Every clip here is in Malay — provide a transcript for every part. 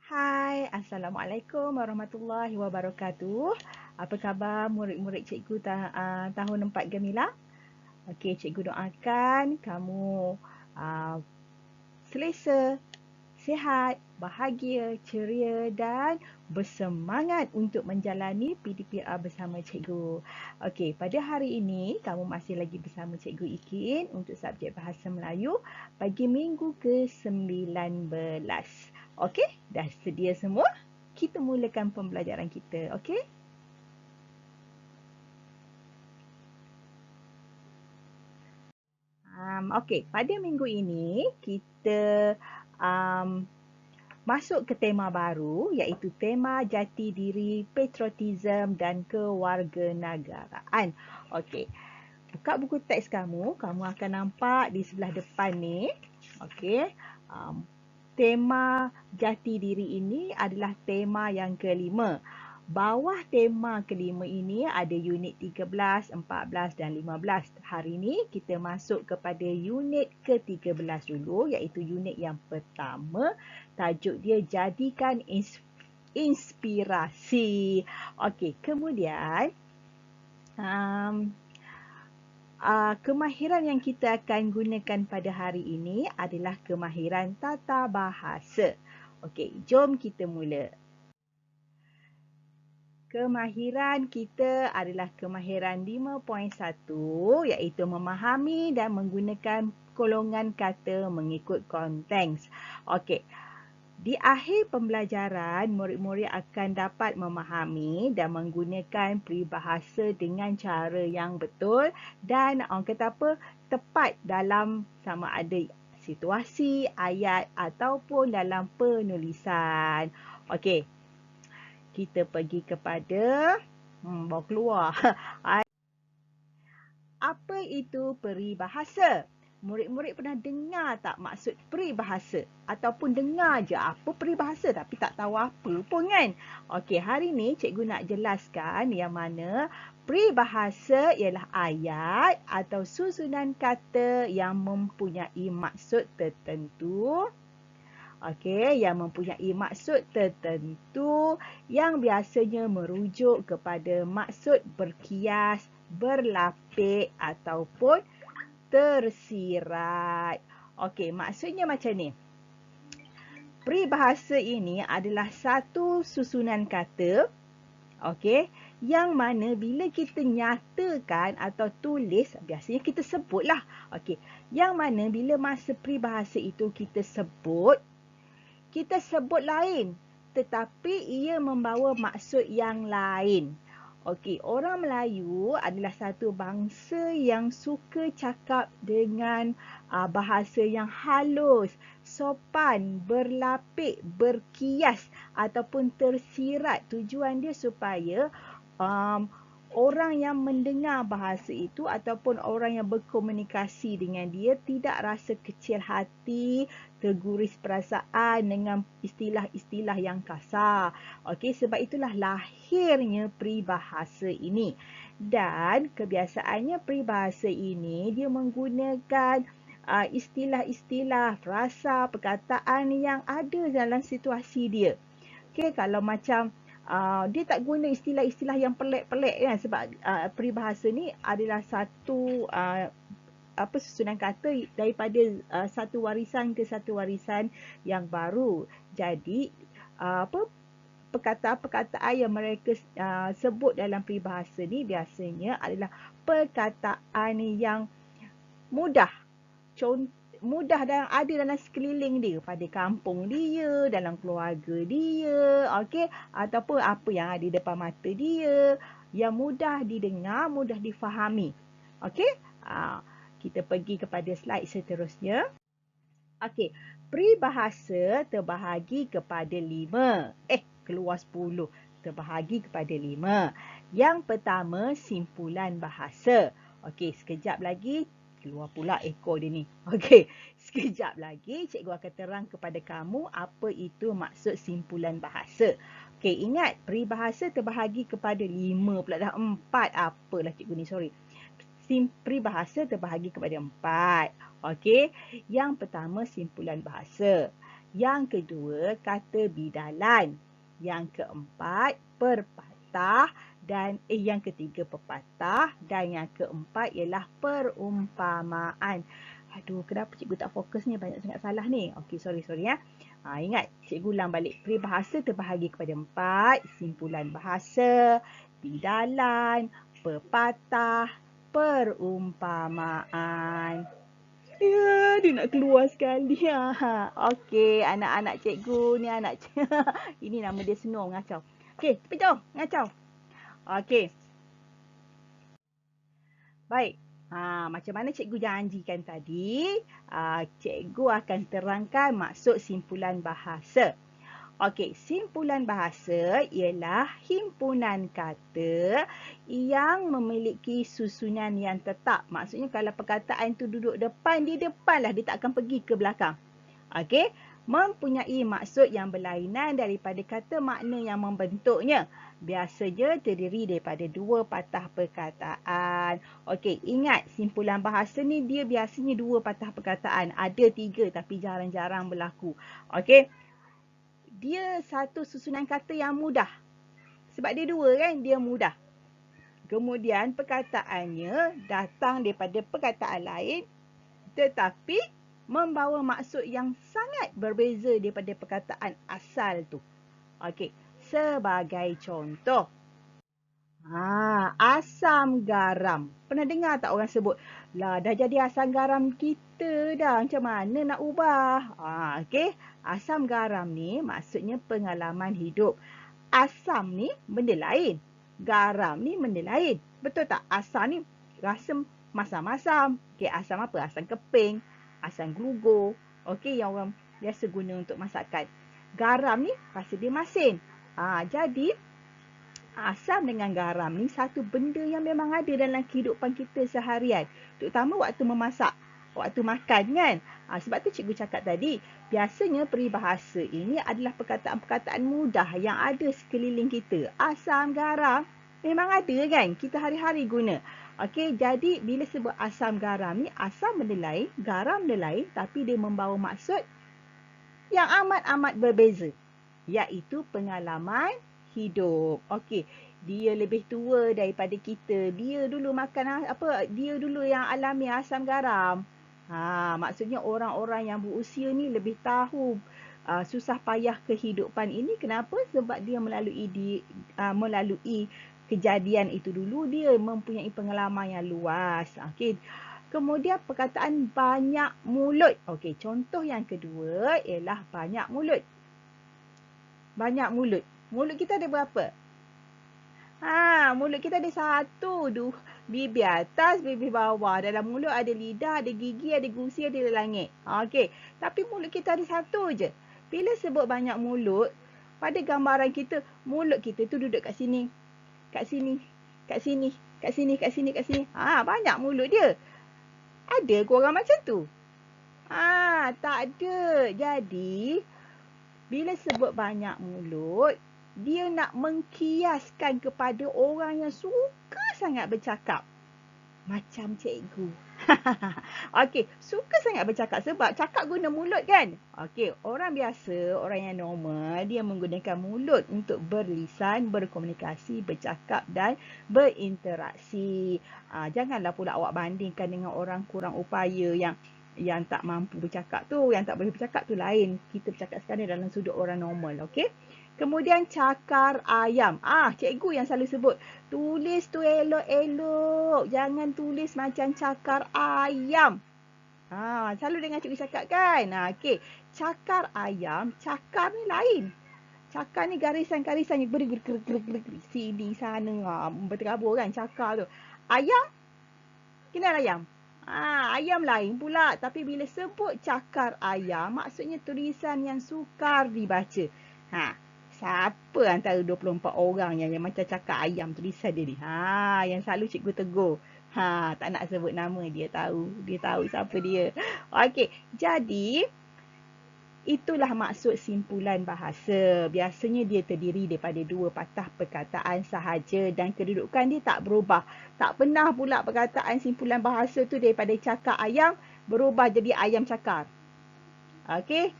Hai, Assalamualaikum warahmatullahi wabarakatuh. Apa khabar murid-murid cikgu tahun 4 Gemilang? Okey, cikgu doakan kamu uh, selesa, sihat, bahagia, ceria dan bersemangat untuk menjalani PDPR bersama cikgu. Okey, pada hari ini kamu masih lagi bersama cikgu Ikin untuk subjek Bahasa Melayu bagi minggu ke-19. Okey, dah sedia semua? Kita mulakan pembelajaran kita, okey? Okey, pada minggu ini kita um, masuk ke tema baru iaitu tema jati diri, patriotism dan kewarganegaraan. Okey, buka buku teks kamu, kamu akan nampak di sebelah depan ni. Okey, um, tema jati diri ini adalah tema yang kelima. Bawah tema kelima ini ada unit 13, 14 dan 15. Hari ini kita masuk kepada unit ke-13 dulu iaitu unit yang pertama. Tajuk dia jadikan inspirasi. Okey, kemudian kemahiran yang kita akan gunakan pada hari ini adalah kemahiran tata bahasa. Okey, jom kita mula. Kemahiran kita adalah kemahiran 5.1 iaitu memahami dan menggunakan golongan kata mengikut konteks. Okey. Di akhir pembelajaran, murid-murid akan dapat memahami dan menggunakan peribahasa dengan cara yang betul dan orang kata apa, tepat dalam sama ada situasi, ayat ataupun dalam penulisan. Okey, kita pergi kepada bawa keluar. Apa itu peribahasa? Murid-murid pernah dengar tak maksud peribahasa? Ataupun dengar je apa peribahasa tapi tak tahu apa pun kan? Okey, hari ni cikgu nak jelaskan yang mana peribahasa ialah ayat atau susunan kata yang mempunyai maksud tertentu. Okey, yang mempunyai maksud tertentu yang biasanya merujuk kepada maksud berkias, berlapik ataupun tersirat. Okey, maksudnya macam ni. Peribahasa ini adalah satu susunan kata, okey, yang mana bila kita nyatakan atau tulis, biasanya kita sebutlah. Okey, yang mana bila masa peribahasa itu kita sebut lain, tetapi ia membawa maksud yang lain. Okey, orang Melayu adalah satu bangsa yang suka cakap dengan bahasa yang halus, sopan, berlapik, berkias ataupun tersirat. Tujuan dia supaya orang yang mendengar bahasa itu ataupun orang yang berkomunikasi dengan dia tidak rasa kecil hati, terguris perasaan dengan istilah-istilah yang kasar. Okey, sebab itulah lahirnya peribahasa ini. Dan kebiasaannya peribahasa ini dia menggunakan istilah-istilah, frasa, perkataan yang ada dalam situasi dia. Okey, kalau macam dia tak guna istilah-istilah yang pelik-pelik kan, sebab peribahasa ni adalah satu susunan kata daripada satu warisan ke satu warisan yang baru. Jadi perkataan-perkataan yang mereka sebut dalam peribahasa ni biasanya adalah perkataan yang mudah. Mudah dan ada dalam sekeliling dia, pada kampung dia, dalam keluarga dia, okey, ataupun apa yang ada depan mata dia, yang mudah didengar, mudah difahami. Okey, kita pergi kepada slide seterusnya. Okey, peribahasa terbahagi kepada 5. Keluar 10. Terbahagi kepada 5. Yang pertama, simpulan bahasa. Okey, sekejap lagi keluar pula ekor dia ni. Okey, sekejap lagi cikgu akan terang kepada kamu apa itu maksud simpulan bahasa. Okey, ingat peribahasa terbahagi kepada 5 pula dah 4. Apalah cikgu ni, sorry. Peribahasa terbahagi kepada 4. Okey, yang pertama simpulan bahasa. Yang kedua, kata bidalan. Yang keempat, perpatah. Dan yang ketiga, pepatah. Dan yang keempat ialah perumpamaan. Aduh, kenapa cikgu tak fokus ni? Banyak sangat salah ni. Okey, sorry ya. Ingat, cikgu ulang balik. Peribahasa terbahagi kepada 4. Simpulan bahasa, bidalan, pepatah, perumpamaan. Ya, dia nak keluar sekali. Okey, anak-anak cikgu ni anak ini nama dia Snow ngacau. Okey, tepi jauh, ngacau. Okey. Baik. Macam mana cikgu janjikan tadi, cikgu akan terangkan maksud simpulan bahasa. Okey, simpulan bahasa ialah himpunan kata yang memiliki susunan yang tetap. Maksudnya kalau perkataan tu duduk depan, di depan lah. Dia tak akan pergi ke belakang. Okey, mempunyai maksud yang berlainan daripada kata makna yang membentuknya. Biasanya terdiri daripada 2 patah perkataan. Okey, ingat simpulan bahasa ni dia biasanya 2 patah perkataan. Ada 3 tapi jarang-jarang berlaku. Okey. Dia satu susunan kata yang mudah. Sebab dia 2 kan, dia mudah. Kemudian perkataannya datang daripada perkataan lain tetapi membawa maksud yang sangat berbeza daripada perkataan asal tu. Okey, sebagai contoh. Asam garam. Pernah dengar tak orang sebut, lah dah jadi asam garam kita dah, macam mana nak ubah? Okey, asam garam ni maksudnya pengalaman hidup. Asam ni benda lain. Garam ni benda lain. Betul tak? Asam ni rasa masam-masam. Okey, asam apa? Asam keping, asam glugo. Okey, yang orang biasa guna untuk masakan. Garam ni rasa dia masin. Jadi asam dengan garam ni satu benda yang memang ada dalam kehidupan kita seharian. Terutama waktu memasak, waktu makan kan. Sebab tu cikgu cakap tadi, biasanya peribahasa ini adalah perkataan-perkataan mudah yang ada sekeliling kita. Asam, garam, memang ada kan, kita hari-hari guna. Okey, jadi bila sebut asam garam ni, asam benda lain, garam benda lain, tapi dia membawa maksud yang amat-amat berbeza, iaitu pengalaman hidup. Okey, dia lebih tua daripada kita. Dia dulu makan dia dulu yang alami asam garam. Maksudnya orang-orang yang berusia ni lebih tahu susah payah kehidupan ini. Kenapa? Sebab dia melalui kejadian itu dulu, dia mempunyai pengalaman yang luas. Okey. Kemudian perkataan banyak mulut. Okey, contoh yang kedua ialah banyak mulut. Banyak mulut. Mulut kita ada berapa? Mulut kita ada 1, 2, bibir atas, bibir bawah. Dalam mulut ada lidah, ada gigi, ada gusi, ada langit. Okey, tapi mulut kita ada 1 je. Bila sebut banyak mulut, pada gambaran kita, mulut kita tu duduk kat sini. Kat sini, kat sini, kat sini, kat sini, kat sini. Banyak mulut dia. Ada ke orang macam tu? Tak ada. Jadi, bila sebut banyak mulut, dia nak mengkiaskan kepada orang yang suka sangat bercakap. Macam cikgu. Okey, suka sangat bercakap sebab cakap guna mulut kan? Okey, orang biasa, orang yang normal, dia menggunakan mulut untuk berlisan, berkomunikasi, bercakap dan berinteraksi. Janganlah pula awak bandingkan dengan orang kurang upaya yang tak mampu bercakap tu, yang tak boleh bercakap tu lain. Kita bercakap sekarang dalam sudut orang normal, okey? Kemudian cakar ayam. Cikgu yang selalu sebut, tulis tu elok-elok. Jangan tulis macam cakar ayam. Selalu dengar cikgu cakap kan? Okey. Cakar ayam, cakar ni lain. Cakar ni garisan-garisan yang bergerak-gerak sini sana. Berterabur kan cakar tu. Ayam, kenal ayam? Ayam lain pula. Tapi bila sebut cakar ayam, maksudnya tulisan yang sukar dibaca. Siapa antara 24 orang yang macam cakap ayam tulisan dia ni? Yang selalu cikgu tegur. Tak nak sebut nama, dia tahu. Dia tahu siapa dia. Okey, jadi itulah maksud simpulan bahasa. Biasanya dia terdiri daripada 2 patah perkataan sahaja dan kedudukan dia tak berubah. Tak pernah pula perkataan simpulan bahasa tu daripada cakar ayam berubah jadi ayam cakar. Okey?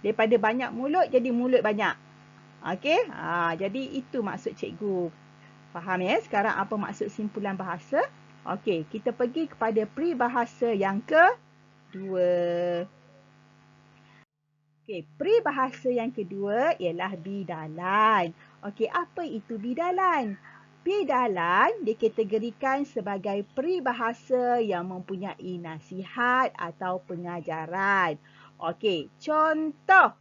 Daripada banyak mulut jadi mulut banyak. Okey? Jadi itu maksud cikgu. Faham ya sekarang apa maksud simpulan bahasa? Okey, kita pergi kepada peribahasa yang kedua. Okey, peribahasa yang kedua ialah bidalan. Okey, apa itu bidalan? Bidalan dikategorikan sebagai peribahasa yang mempunyai nasihat atau pengajaran. Okey, contoh.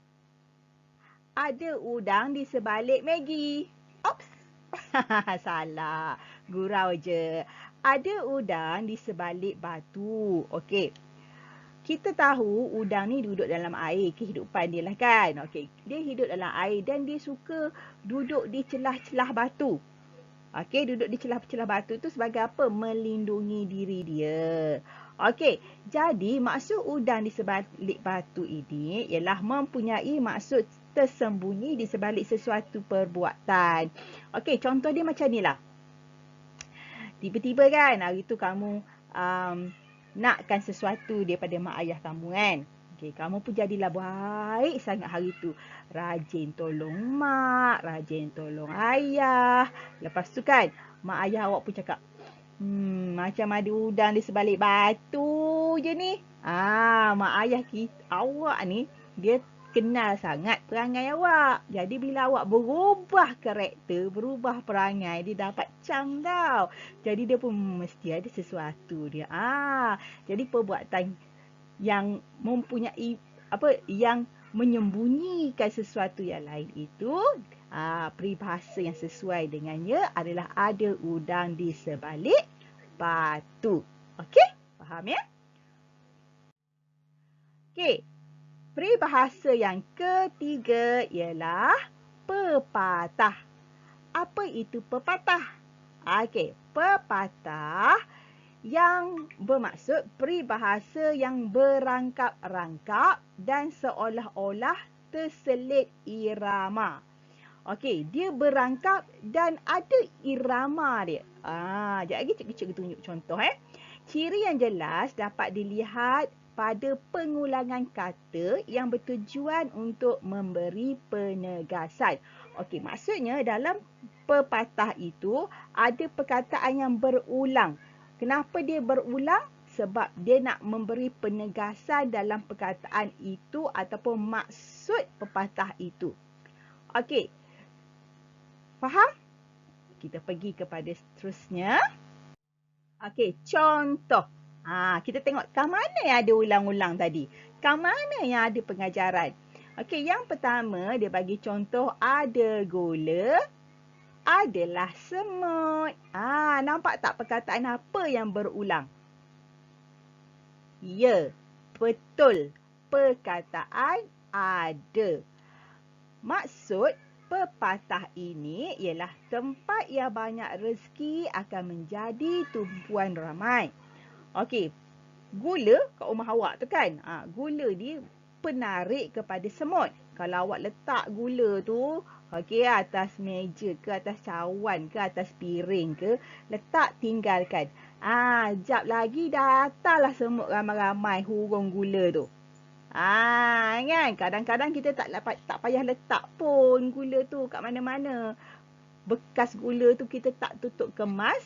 Ada udang di sebalik Maggi. Ops. Salah. Gurau je. Ada udang di sebalik batu. Okey. Kita tahu udang ni duduk dalam air, kehidupan dia lah kan. Okey, dia hidup dalam air dan dia suka duduk di celah-celah batu. Okey, duduk di celah-celah batu tu sebagai apa? Melindungi diri dia. Okey, jadi maksud udang di sebalik batu ini ialah mempunyai maksud tersembunyi di sebalik sesuatu perbuatan. Okey, contoh dia macam ni lah. Tiba-tiba kan hari tu kamu nakkan sesuatu daripada mak ayah kamu kan. Okey, kamu pun jadilah baik sangat hari tu. Rajin tolong mak, rajin tolong ayah. Lepas tu kan, mak ayah awak pun cakap, macam ada udang di sebalik batu je ni. Mak ayah awak ni, dia kenal sangat perangai awak. Jadi bila awak berubah karakter, berubah perangai, dia dapat cang tau. Jadi dia pun mesti ada sesuatu dia. Jadi perbuatan yang mempunyai yang menyembunyikan sesuatu yang lain itu, peribahasa yang sesuai dengannya adalah ada udang di sebalik batu. Okey? Faham ya? Okey. Peribahasa yang ketiga ialah pepatah. Apa itu pepatah? Okey, pepatah yang bermaksud peribahasa yang berangkap-rangkap dan seolah-olah terselit irama. Okey, dia berangkap dan ada irama dia. Sekejap lagi cikgu tunjuk contoh. Ciri yang jelas dapat dilihat pada pengulangan kata yang bertujuan untuk memberi penegasan. Okey, maksudnya dalam pepatah itu ada perkataan yang berulang. Kenapa dia berulang? Sebab dia nak memberi penegasan dalam perkataan itu ataupun maksud pepatah itu. Okey. Faham? Kita pergi kepada seterusnya. Okey, contoh. Kita tengok kat mana yang ada ulang-ulang tadi. Kat mana yang ada pengajaran. Okey, yang pertama dia bagi contoh ada gula, adalah semut. Nampak tak perkataan apa yang berulang? Ya, betul. Perkataan ada. Maksud pepatah ini ialah tempat yang banyak rezeki akan menjadi tumpuan ramai. Okey, gula kat rumah awak tu kan, gula ni penarik kepada semut. Kalau awak letak gula tu, okey, atas meja ke, atas cawan ke, atas piring ke, letak tinggalkan. Jap lagi datanglah semut ramai-ramai hurung gula tu. Kan? Kadang-kadang kita tak payah letak pun gula tu kat mana-mana. Bekas gula tu kita tak tutup kemas,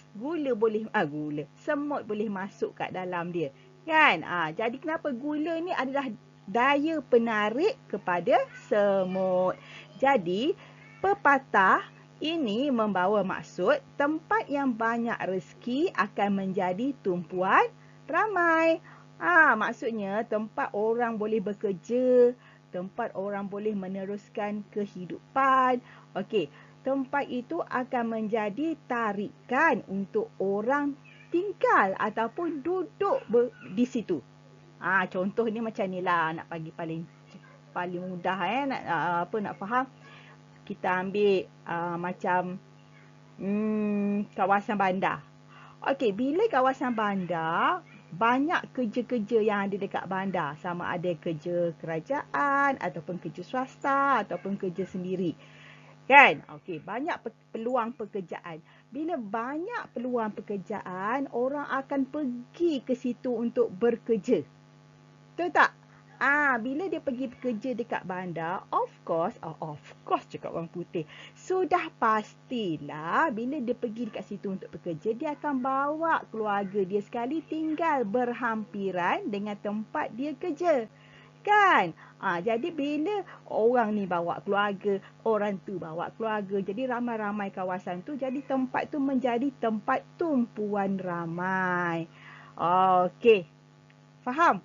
semut boleh masuk kat dalam dia. Kan? Jadi kenapa gula ni adalah daya penarik kepada semut. Jadi, pepatah ini membawa maksud tempat yang banyak rezeki akan menjadi tumpuan ramai. Maksudnya tempat orang boleh bekerja, tempat orang boleh meneruskan kehidupan. Okey, tempat itu akan menjadi tarikan untuk orang tinggal ataupun duduk di situ. Contoh ni macam ni lah, nak bagi paling mudah nak faham. Kita ambil macam kawasan bandar. Okey, bila kawasan bandar, banyak kerja-kerja yang ada dekat bandar. Sama ada kerja kerajaan ataupun kerja swasta ataupun kerja sendiri. Kan? Okey, banyak peluang pekerjaan. Bila banyak peluang pekerjaan, orang akan pergi ke situ untuk bekerja. Betul tak? Bila dia pergi bekerja dekat bandar, of course cakap orang putih. Sudah pastilah bila dia pergi dekat situ untuk bekerja, dia akan bawa keluarga dia sekali tinggal berhampiran dengan tempat dia kerja. Kan? Jadi bila orang ni bawa keluarga, orang tu bawa keluarga, jadi ramai-ramai kawasan tu, jadi tempat tu menjadi tempat tumpuan ramai. Okey. Faham?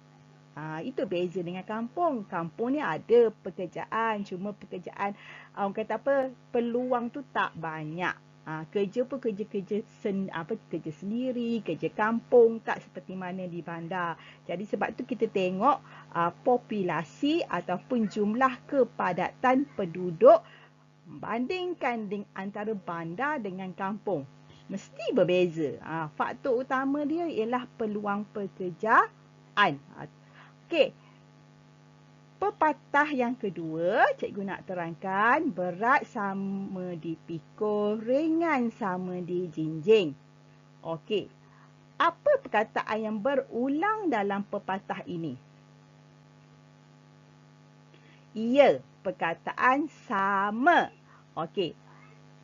Itu beza dengan kampung. Kampung ni ada pekerjaan, cuma pekerjaan orang kata apa, peluang tu tak banyak. Kerja pun kerja-kerja kerja sendiri, kerja kampung, tak seperti mana di bandar. Jadi sebab tu kita tengok populasi ataupun jumlah kepadatan penduduk bandingkan antara bandar dengan kampung. Mesti berbeza. Faktor utama dia ialah peluang pekerjaan. Okey. Pepatah yang kedua, cikgu nak terangkan, berat sama dipikul, ringan sama dijinjing. Okey. Apa perkataan yang berulang dalam pepatah ini? Ya, perkataan sama. Okey.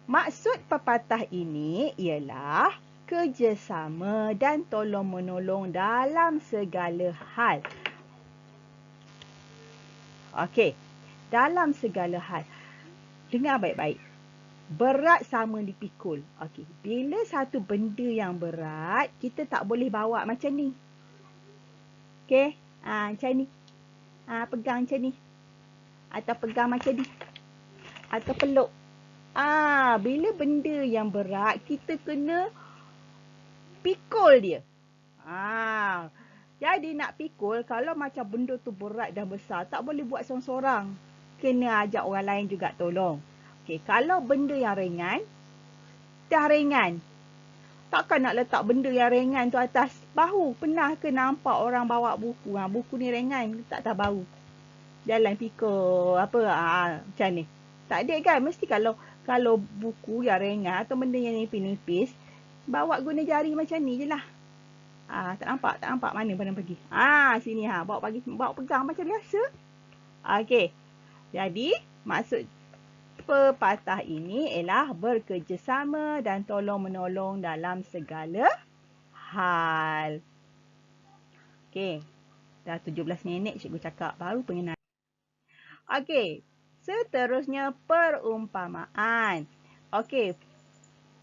Maksud pepatah ini ialah kerjasama dan tolong-menolong dalam segala hal. Okey, dalam segala hal. Dengar baik-baik. Berat sama dipikul. Okey, bila satu benda yang berat, kita tak boleh bawa macam ni. Okey, macam ni. Pegang macam ni. Atau pegang macam ni. Atau peluk. Bila benda yang berat, kita kena pikul dia. Jadi nak pikul, kalau macam benda tu berat dan besar, tak boleh buat seorang-seorang. Kena ajak orang lain juga tolong. Okey, kalau benda yang ringan, dah ringan. Takkan nak letak benda yang ringan tu atas bahu. Pernah ke nampak orang bawa buku? Buku ni ringan, letak atas bahu. Jalan pikul, macam ni. Tak ada kan? Mesti kalau buku yang ringan atau benda yang nipis-nipis, bawa guna jari macam ni je lah. Tak nampak mana pergi. Sini bawa pegang macam biasa. Okey. Jadi, maksud pepatah ini ialah bekerjasama dan tolong-menolong dalam segala hal. Okey. Dah 17 minit cikgu cakap, baru pengenalan. Okey. Seterusnya perumpamaan. Okey.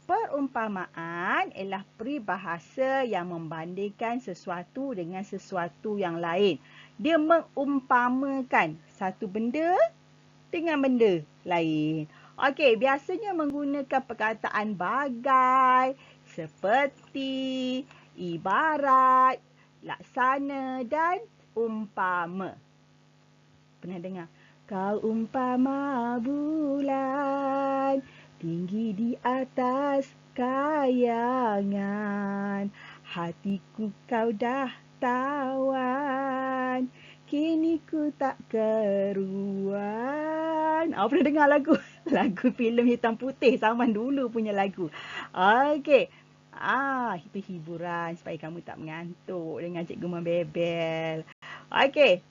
Perumpamaan ialah peribahasa yang membandingkan sesuatu dengan sesuatu yang lain. Dia mengumpamakan satu benda dengan benda lain. Okey, biasanya menggunakan perkataan bagai, seperti, ibarat, laksana dan umpama. Pernah dengar? Kau umpama bulan, tinggi di atas kayangan, hatiku kau dah tawan, kini ku tak keruan. Pernah dengar lagu? Lagu filem hitam putih zaman dulu punya lagu. Okey. Itu hiburan supaya kamu tak mengantuk dengan cikgu membebel. Okey.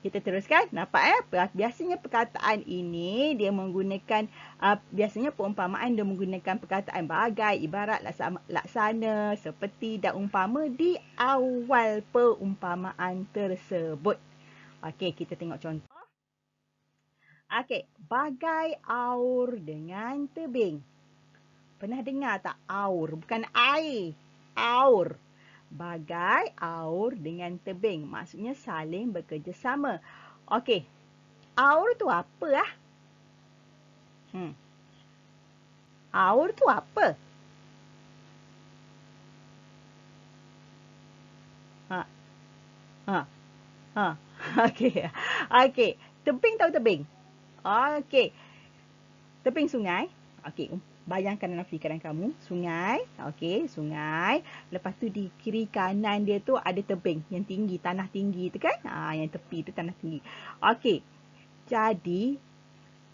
Kita teruskan. Nampak biasanya perkataan ini dia menggunakan biasanya perumpamaan dia menggunakan perkataan bagai, ibarat, laksana, seperti dan umpama di awal perumpamaan tersebut. Okey, kita tengok contoh. Okey, bagai aur dengan tebing. Pernah dengar tak aur? Bukan air. Aur. Bagai aur dengan tebing. Maksudnya saling bekerjasama. Okey. Aur tu apa? Aur tu apa? Okey. Okey. Tebing tahu tebing? Okey. Tebing sungai. Okey. Bayangkan dalam fikiran kamu, sungai. Okey, sungai. Lepas tu di kiri kanan dia tu ada tebing yang tinggi, tanah tinggi tu kan? Yang tepi tu tanah tinggi. Okey. Jadi,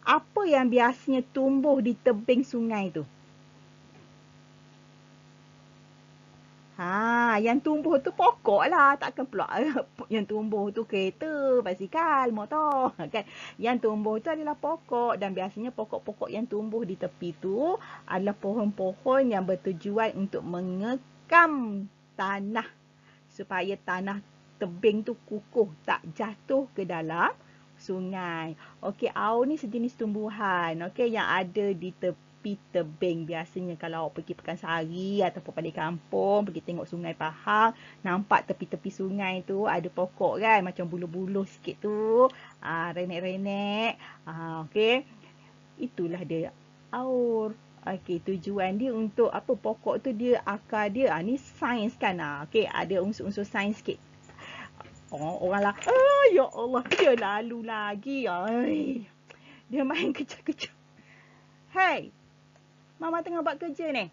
apa yang biasanya tumbuh di tebing sungai tu? Yang tumbuh tu pokok lah. Takkan pula yang tumbuh tu kereta, basikal, motor. Kan? Yang tumbuh tu adalah pokok. Dan biasanya pokok-pokok yang tumbuh di tepi tu adalah pohon-pohon yang bertujuan untuk mengekam tanah. Supaya tanah tebing tu kukuh, tak jatuh ke dalam sungai. Okey, au ni sejenis tumbuhan, okey, yang ada di tepi tebing. Biasanya kalau awak pergi Pekansari ataupun balik kampung, pergi tengok Sungai Pahang, nampak tepi-tepi sungai tu ada pokok kan, macam buluh-buluh sikit tu, renek-renek. Okey, itulah dia aur. Okey, tujuan dia untuk apa? Pokok tu dia akar dia. Ni sains kan. Okey, ada unsur-unsur sains sikit. Orang lah, ya Allah, dia lalu lagi. Ay, dia main kecil-kecil. Hey, Mama tengah buat kerja ni.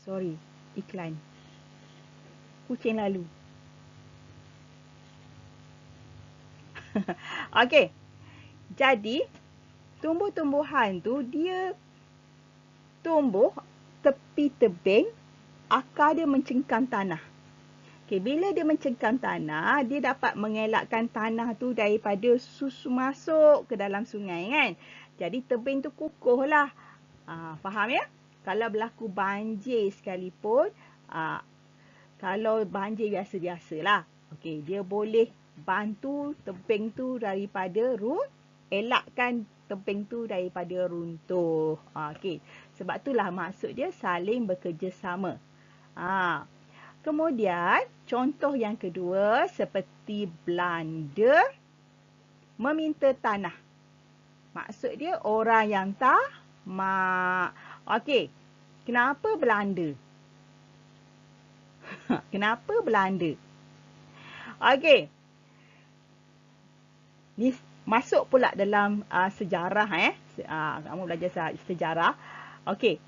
Sorry, iklan. Kucing lalu. Okey, jadi tumbuh-tumbuhan tu dia tumbuh tepi tebing, akar dia mencengkam tanah. Okay, bila dia mencengkam tanah, dia dapat mengelakkan tanah tu daripada susu masuk ke dalam sungai kan. Jadi tebing tu kukuh lah. Faham ya? Kalau berlaku banjir sekalipun, kalau banjir biasa-biasalah. Okay, dia boleh bantu tebing tu daripada elakkan tebing tu daripada runtuh. Okay, sebab itulah maksud dia saling bekerjasama. Kemudian, contoh yang kedua seperti Belanda meminta tanah. Maksud dia orang yang tamak. Okey, kenapa Belanda? Kenapa Belanda? Okey, ni masuk pula dalam sejarah. Kamu belajar sejarah. Okey,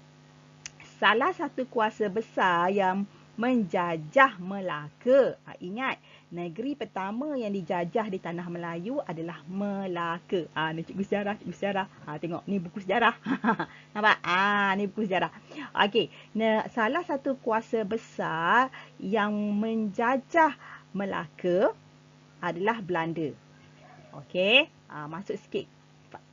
salah satu kuasa besar yang menjajah Melaka. Ingat, negeri pertama yang dijajah di tanah Melayu adalah Melaka. Ni cikgu sejarah. Tengok, ni buku sejarah. Nampak? Ni buku sejarah. Okey, salah satu kuasa besar yang menjajah Melaka adalah Belanda. Okey, masuk sikit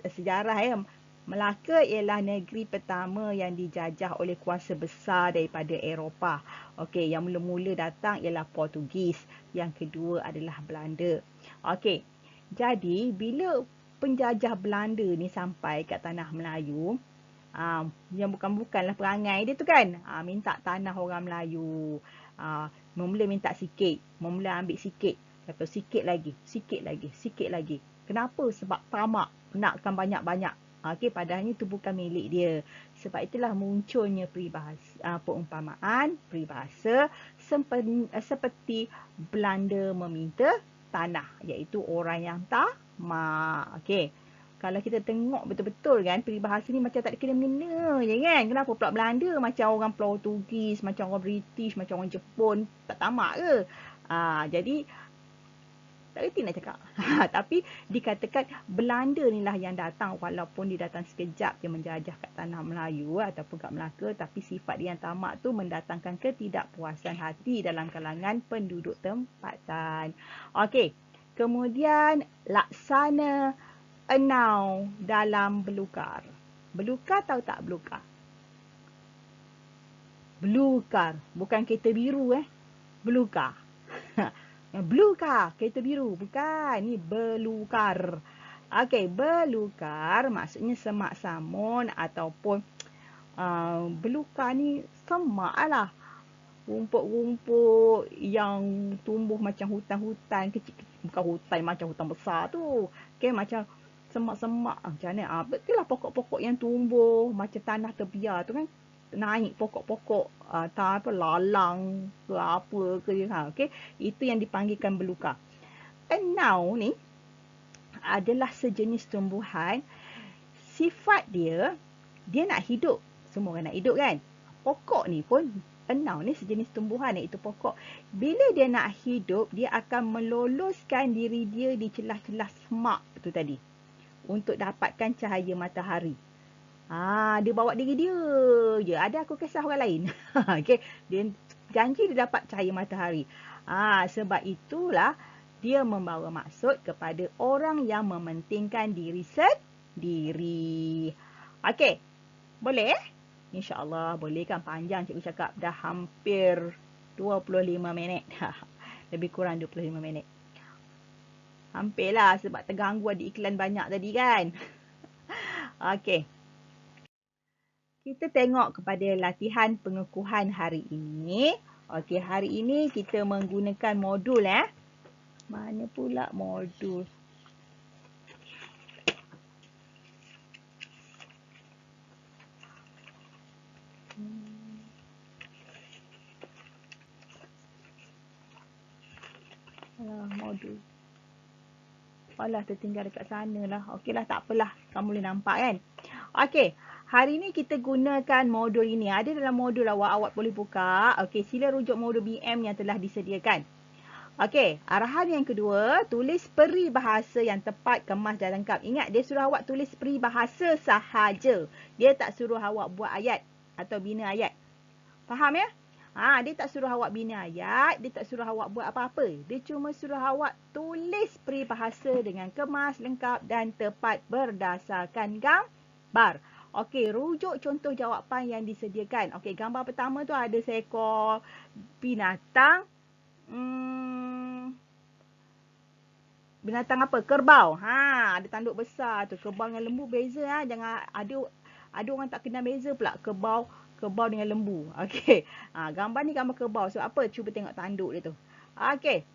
sejarah ya. Melaka ialah negeri pertama yang dijajah oleh kuasa besar daripada Eropah. Okey, yang mula-mula datang ialah Portugis. Yang kedua adalah Belanda. Okey, jadi bila penjajah Belanda ni sampai kat tanah Melayu, yang bukanlah perangai dia tu kan, minta tanah orang Melayu. Mula minta sikit, mula ambil sikit, lepas sikit lagi. Kenapa? Sebab tamak, nakkan banyak-banyak. Okey, padahalnya itu bukan milik dia. Sebab itulah munculnya perumpamaan, peribahasa seperti Belanda meminta tanah, iaitu orang yang tamak. Okey, kalau kita tengok betul-betul kan, peribahasa ni macam tak ada kena-mengena je kan. Kenapa pula Belanda macam orang Portugis, macam orang British, macam orang Jepun, tak tamak ke? Jadi tak reti nak cakap. Tapi dikatakan Belanda ni lah yang datang, walaupun dia datang sekejap, dia menjajah kat tanah Melayu ataupun kat Melaka, tapi sifat dia yang tamak tu mendatangkan ketidakpuasan hati dalam kalangan penduduk tempatan. Okey, kemudian laksana enau dalam belukar. Belukar tahu tak belukar? Belukar, bukan kereta biru belukar. Blue car, kereta biru. Bukan, ni belukar. Okey, belukar maksudnya semak samun ataupun belukar ni semak lah. Rumput-rumput yang tumbuh macam hutan-hutan kecil-kecil. Bukan hutan macam hutan besar tu. Okey, macam semak-semak. Macam mana? Betul lah pokok-pokok yang tumbuh macam tanah terbiar tu kan. Naik pokok-pokok lalang ke apa ke okey, itu yang dipanggilkan belukar. Enau ni adalah sejenis tumbuhan, sifat dia nak hidup. Semua orang nak hidup kan. Pokok ni pun, enau ni sejenis tumbuhan iaitu pokok. Bila dia nak hidup, dia akan meloloskan diri dia di celah-celah semak tu tadi untuk dapatkan cahaya matahari. Dia bawa diri dia je. Ada aku kisah orang lain. Okey, dia janji dia dapat cahaya matahari. Sebab itulah dia membawa maksud kepada orang yang mementingkan diri sendiri. Okey, boleh? InsyaAllah boleh kan, panjang cikgu cakap. Dah hampir 25 minit. Lebih kurang 25 minit. Hampirlah sebab terganggu ada iklan banyak tadi kan. Okey. Kita tengok kepada latihan pengukuhan hari ini. Okey, hari ini kita menggunakan modul Mana pula modul? Modul. Alah, tertinggal dekat sana lah. Okeylah, tak apalah. Kamu boleh nampak kan? Okey, hari ni kita gunakan modul ini. Ada dalam modul awak boleh buka. Okey, sila rujuk modul BM yang telah disediakan. Okey, arahan yang kedua, tulis peribahasa yang tepat, kemas dan lengkap. Ingat, dia suruh awak tulis peribahasa sahaja. Dia tak suruh awak buat ayat atau bina ayat. Faham ya? Dia tak suruh awak bina ayat, dia tak suruh awak buat apa-apa. Dia cuma suruh awak tulis peribahasa dengan kemas, lengkap dan tepat berdasarkan gambar. Okey, rujuk contoh jawapan yang disediakan. Okey, gambar pertama tu ada seekor binatang. Binatang apa? Kerbau. Ada tanduk besar tu. Kerbau dengan lembu beza. Jangan ada orang tak kenal beza pula kerbau dengan lembu. Okey. Gambar ni gambar kerbau. Sebab apa? Cuba tengok tanduk dia tu. Okey.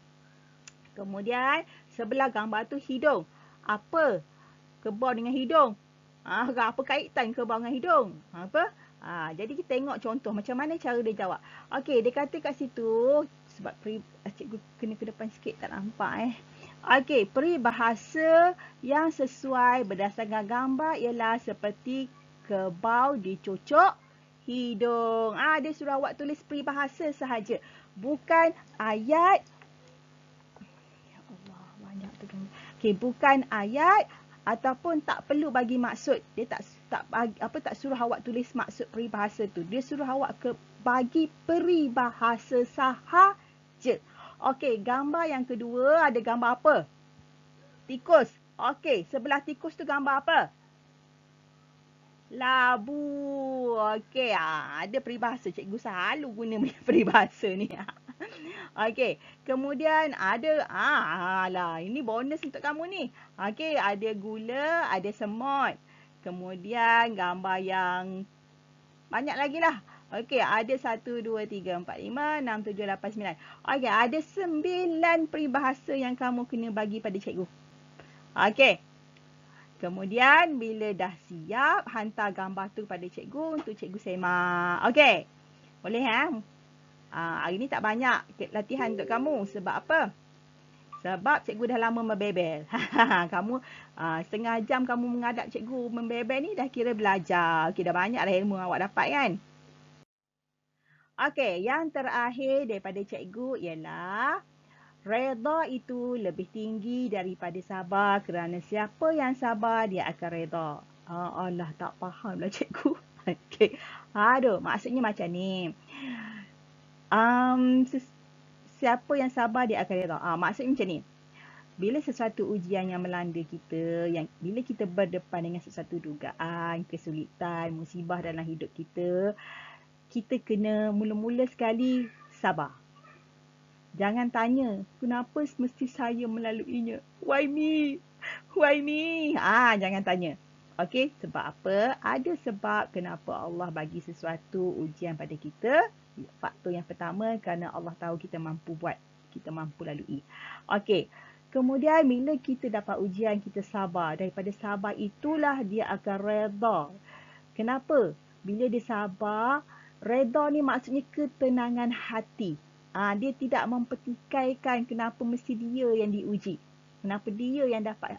Kemudian sebelah gambar tu hidung. Apa kerbau dengan hidung? Apa kaitan kerbau dengan hidung? Apa? Jadi kita tengok contoh macam mana cara dia jawab. Okey, dia kata kat situ sebab cikgu kena ke depan sikit tak nampak Okey, peribahasa yang sesuai berdasarkan gambar ialah seperti kerbau dicucuk hidung. Dia suruh awak tulis peribahasa sahaja. Bukan ayat. Ya Allah, banyak tu kan. Okey, bukan ayat ataupun tak perlu bagi maksud. Dia tak suruh awak tulis maksud peribahasa tu. Dia suruh awak bagi peribahasa sahaja. Okey, gambar yang kedua ada gambar apa? Tikus. Okey, sebelah tikus tu gambar apa? Labu. Okey, ada peribahasa. Cikgu selalu guna peribahasa ni. Okey, kemudian ada, ini bonus untuk kamu ni. Okey, ada gula, ada semut. Kemudian gambar yang banyak lagi lah. Okey, ada 1, 2, 3, 4, 5, 6, 7, 8, 9. Okey, ada 9 peribahasa yang kamu kena bagi pada cikgu. Okey. Kemudian bila dah siap, hantar gambar tu pada cikgu untuk cikgu semak. Okey. Boleh hari ni tak banyak latihan untuk kamu. Sebab apa? Sebab cikgu dah lama membebel. Kamu setengah jam kamu menghadap cikgu membebel ni dah kira belajar. Okey, dah banyak dah ilmu awak dapat kan? Okey, yang terakhir daripada cikgu ialah redha itu lebih tinggi daripada sabar kerana siapa yang sabar dia akan redha. Allah, tak fahamlah cikgu. Okey. Maksudnya macam ni. Siapa yang sabar dia akan redha. Maksudnya macam ni. Bila sesuatu ujian yang melanda kita, bila kita berdepan dengan sesuatu dugaan, kesulitan, musibah dalam hidup kita, kita kena mula-mula sekali sabar. Jangan tanya, kenapa mesti saya melaluinya? Why me? Why me? Jangan tanya. Okey, sebab apa? Ada sebab kenapa Allah bagi sesuatu ujian pada kita. Faktor yang pertama, kerana Allah tahu kita mampu buat. Kita mampu lalui. Okey, kemudian bila kita dapat ujian, kita sabar. Daripada sabar itulah dia akan redha. Kenapa? Bila dia sabar, redha ni maksudnya ketenangan hati. Dia tidak mempertikaikan kenapa mesti dia yang diuji. Kenapa dia yang dapat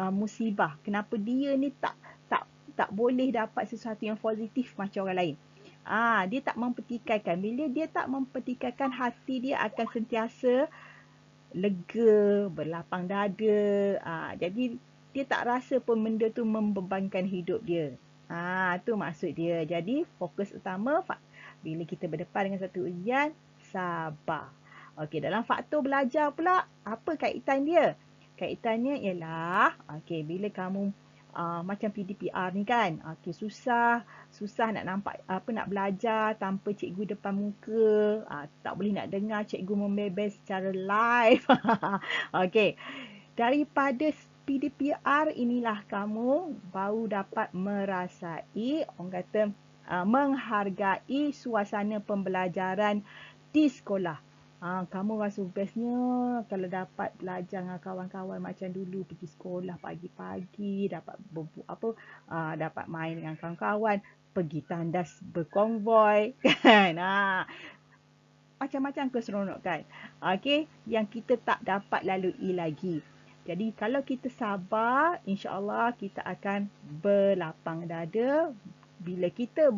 musibah. Kenapa dia ni tak boleh dapat sesuatu yang positif macam orang lain. Dia tak mempertikaikan. Bila dia tak mempertikaikan, hati dia akan sentiasa lega, berlapang dada. Jadi dia tak rasa pun benda tu membebankan hidup dia. Tu maksud dia. Jadi fokus utama bila kita berdepan dengan satu ujian, sabar. Okey, dalam faktor belajar pula, apa kaitan dia? Kaitannya ialah, okey, bila kamu macam PDPR ni kan, okey, susah nak nampak nak belajar tanpa cikgu depan muka, tak boleh nak dengar cikgu membebel secara live. Okey, daripada PDPR inilah kamu baru dapat merasai, orang kata, menghargai suasana pembelajaran di sekolah. Kamu rasa bestnya kalau dapat belajar dengan kawan-kawan macam dulu, pergi sekolah pagi-pagi, dapat dapat main dengan kawan-kawan, pergi tandas berkonvoi kan. Macam-macam keseronokan. Okey, yang kita tak dapat lalui lagi. Jadi kalau kita sabar, insya-Allah kita akan berlapang dada bila kita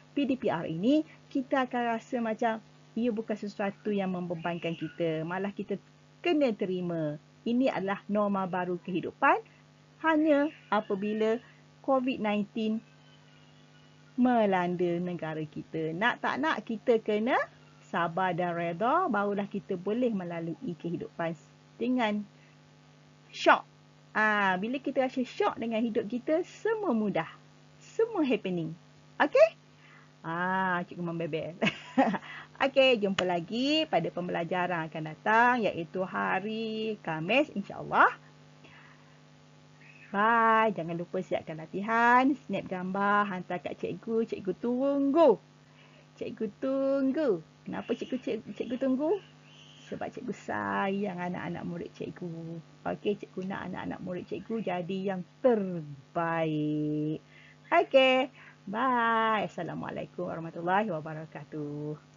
PDPR ini, kita akan rasa macam ia bukan sesuatu yang membebankan kita. Malah kita kena terima. Ini adalah norma baru kehidupan. Hanya apabila COVID-19 melanda negara kita. Nak tak nak, kita kena sabar dan redha, barulah kita boleh melalui kehidupan dengan syok. Bila kita rasa syok dengan hidup kita, semua mudah. Semua happening. Okey? Cikgu membebel. Okey, jumpa lagi pada pembelajaran akan datang, iaitu hari Khamis, insya-Allah. Bye. Jangan lupa siapkan latihan, snap gambar, hantar kat cikgu. Cikgu tunggu. Cikgu tunggu. Kenapa cikgu tunggu? Sebab cikgu sayang anak-anak murid cikgu. Okey, cikgu nak anak-anak murid cikgu jadi yang terbaik. Okey. Bye. Assalamualaikum warahmatullahi wabarakatuh.